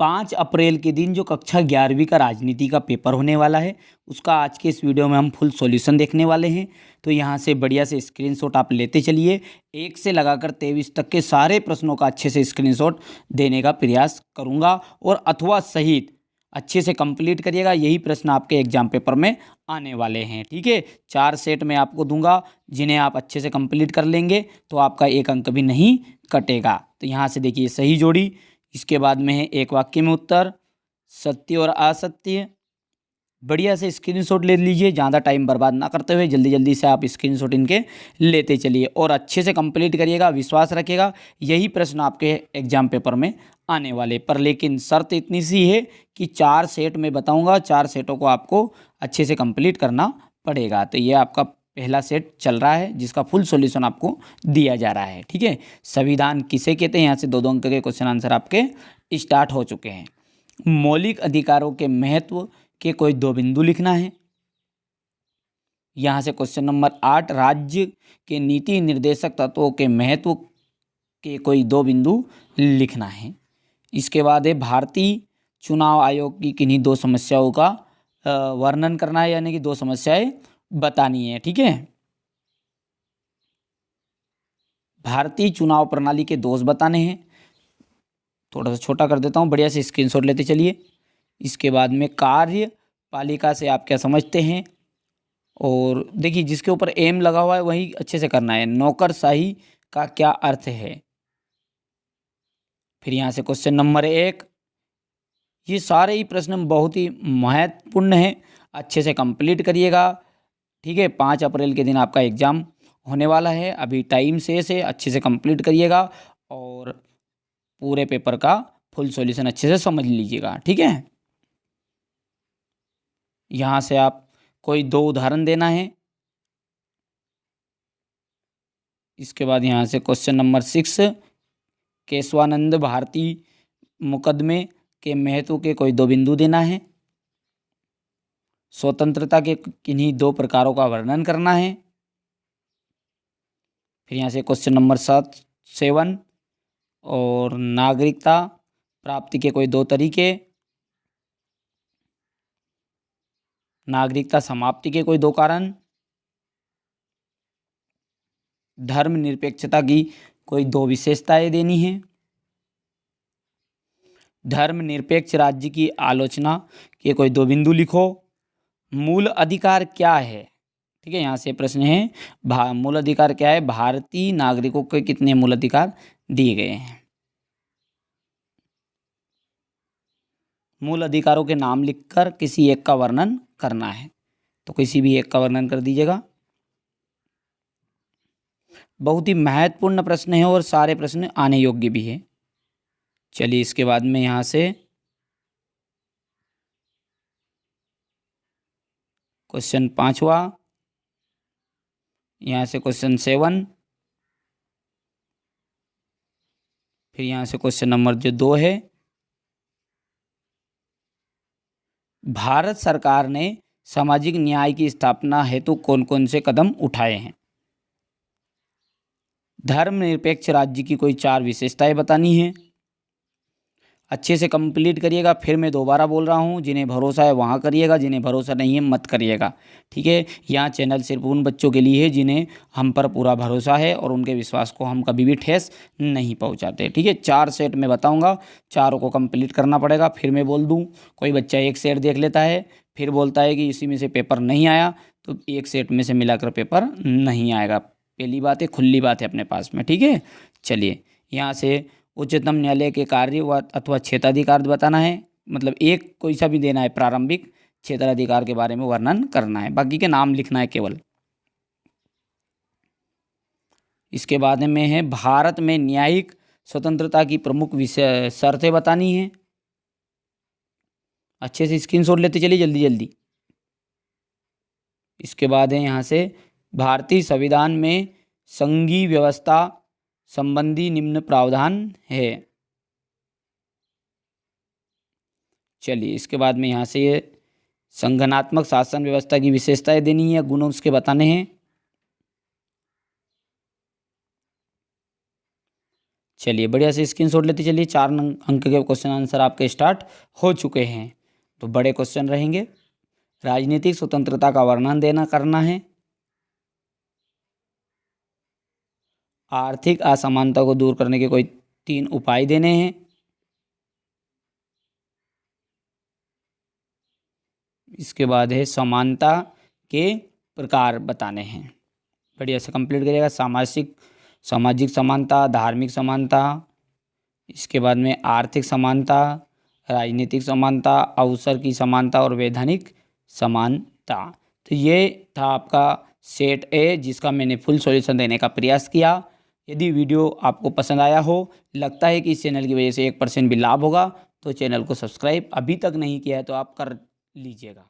5 अप्रैल के दिन जो कक्षा 11वीं का राजनीति का पेपर होने वाला है, उसका आज के इस वीडियो में हम फुल सॉल्यूशन देखने वाले हैं। तो यहाँ से बढ़िया से स्क्रीनशॉट आप लेते चलिए। 1 से लगाकर 23 तक के सारे प्रश्नों का अच्छे से स्क्रीनशॉट देने का प्रयास करूँगा और अथवा सहित अच्छे से कंप्लीट करिएगा। यही प्रश्न आपके एग्जाम पेपर में आने वाले हैं। ठीक है, 4 सेट में आपको दूंगा, जिन्हें आप अच्छे से कंप्लीट कर लेंगे तो आपका 1 अंक भी नहीं कटेगा। तो यहाँ से देखिए सही जोड़ी, इसके बाद में है एक वाक्य में उत्तर, सत्य और असत्य। बढ़िया से स्क्रीनशॉट ले लीजिए, ज़्यादा टाइम बर्बाद ना करते हुए जल्दी जल्दी से आप स्क्रीनशॉट इनके लेते चलिए और अच्छे से कंप्लीट करिएगा। विश्वास रखिएगा, यही प्रश्न आपके एग्जाम पेपर में आने वाले। पर लेकिन शर्त इतनी सी है कि 4 सेट में बताऊंगा, 4 सेटों को आपको अच्छे से कंप्लीट करना पड़ेगा। तो ये आपका पहला सेट चल रहा है जिसका फुल सॉल्यूशन आपको दिया जा रहा है। ठीक है, संविधान किसे कहते हैं, यहाँ से 2-2 अंक के क्वेश्चन आंसर आपके स्टार्ट हो चुके हैं। मौलिक अधिकारों के महत्व के कोई 2 बिंदु लिखना है। यहाँ से क्वेश्चन नंबर 8, राज्य के नीति निर्देशक तत्वों के महत्व के कोई 2 बिंदु लिखना है। इसके बाद है भारतीय चुनाव आयोग की किन्हीं 2 समस्याओं का वर्णन करना है, यानी कि 2 समस्याएं बतानी है। ठीक है, भारतीय चुनाव प्रणाली के दोष बताने हैं। थोड़ा सा छोटा कर देता हूँ, बढ़िया से स्क्रीनशॉट लेते चलिए। इसके बाद में कार्यपालिका से आप क्या समझते हैं, और देखिए जिसके ऊपर एम लगा हुआ है वही अच्छे से करना है। नौकरशाही का क्या अर्थ है। फिर यहाँ से क्वेश्चन नंबर 1, ये सारे ही प्रश्न बहुत ही महत्वपूर्ण हैं, अच्छे से कंप्लीट करिएगा। ठीक है, 5 अप्रैल के दिन आपका एग्ज़ाम होने वाला है, अभी टाइम से अच्छे से कंप्लीट करिएगा और पूरे पेपर का फुल सॉल्यूशन अच्छे से समझ लीजिएगा। ठीक है, यहाँ से आप कोई 2 उदाहरण देना है। इसके बाद यहाँ से क्वेश्चन नंबर 6, केशवानंद भारती मुकदमे के महत्व के कोई 2 बिंदु देना है। स्वतंत्रता के किन्हीं 2 प्रकारों का वर्णन करना है। फिर यहाँ से क्वेश्चन नंबर 7 और नागरिकता प्राप्ति के कोई 2 तरीके, नागरिकता समाप्ति के कोई 2 कारण, धर्मनिरपेक्षता की कोई 2 विशेषताएं देनी है। धर्मनिरपेक्ष राज्य की आलोचना के कोई 2 बिंदु लिखो। मूल अधिकार क्या है। ठीक है, यहाँ से प्रश्न है मूल अधिकार क्या है, भारतीय नागरिकों को कितने मूल अधिकार दिए गए हैं। मूल अधिकारों के नाम लिखकर किसी एक का वर्णन करना है, तो किसी भी एक का वर्णन कर दीजिएगा। बहुत ही महत्वपूर्ण प्रश्न है और सारे प्रश्न आने योग्य भी है। चलिए इसके बाद में यहाँ से क्वेश्चन 5वां, यहाँ से क्वेश्चन 7, फिर यहाँ से क्वेश्चन नंबर जो 2 है, भारत सरकार ने सामाजिक न्याय की स्थापना हेतु कौन कौन से कदम उठाए हैं। धर्मनिरपेक्ष राज्य की कोई 4 विशेषताएं बतानी है। अच्छे से कंप्लीट करिएगा। फिर मैं दोबारा बोल रहा हूँ, जिन्हें भरोसा है वहाँ करिएगा, जिन्हें भरोसा नहीं है मत करिएगा। ठीक है, यहाँ चैनल सिर्फ उन बच्चों के लिए है जिन्हें हम पर पूरा भरोसा है और उनके विश्वास को हम कभी भी ठेस नहीं पहुँचाते। ठीक है, 4 सेट में बताऊँगा, चारों को कंप्लीट करना पड़ेगा। फिर मैं बोल दूँ, कोई बच्चा 1 सेट देख लेता है फिर बोलता है कि इसी में से पेपर नहीं आया, तो 1 सेट में से मिलाकर पेपर नहीं आएगा। पहली बात है, खुली बात है अपने पास में। ठीक है, चलिए यहाँ से उच्चतम न्यायालय के कार्य व अथवा क्षेत्राधिकार बताना है, मतलब एक कोई सा भी देना है, प्रारंभिक क्षेत्राधिकार के बारे में वर्णन करना है, बाकी के नाम लिखना है केवल। इसके बाद में है भारत में न्यायिक स्वतंत्रता की प्रमुख विषय शर्तें बतानी है। अच्छे से स्क्रीनशॉट लेते चलिए जल्दी जल्दी। इसके बाद है यहाँ से भारतीय संविधान में संघीय व्यवस्था संबंधी निम्न प्रावधान है। चलिए इसके बाद में यहाँ से ये संगठनात्मक शासन व्यवस्था की विशेषताएं देनी है, गुण उसके बताने हैं। चलिए बढ़िया से स्क्रीनशॉट लेते चलिए। 4 अंक के क्वेश्चन आंसर आपके स्टार्ट हो चुके हैं। तो बड़े क्वेश्चन रहेंगे। राजनीतिक स्वतंत्रता का वर्णन देना करना है। आर्थिक असमानता को दूर करने के कोई 3 उपाय देने हैं। इसके बाद है समानता के प्रकार बताने हैं। बढ़िया से कंप्लीट करिएगा। सामाजिक समानता, धार्मिक समानता, इसके बाद में आर्थिक समानता, राजनीतिक समानता, अवसर की समानता और वैधानिक समानता। तो ये था आपका सेट ए, जिसका मैंने फुल सॉल्यूशन देने का प्रयास किया। यदि वीडियो आपको पसंद आया हो, लगता है कि इस चैनल की वजह से 1% भी लाभ होगा, तो चैनल को सब्सक्राइब अभी तक नहीं किया है तो आप कर लीजिएगा।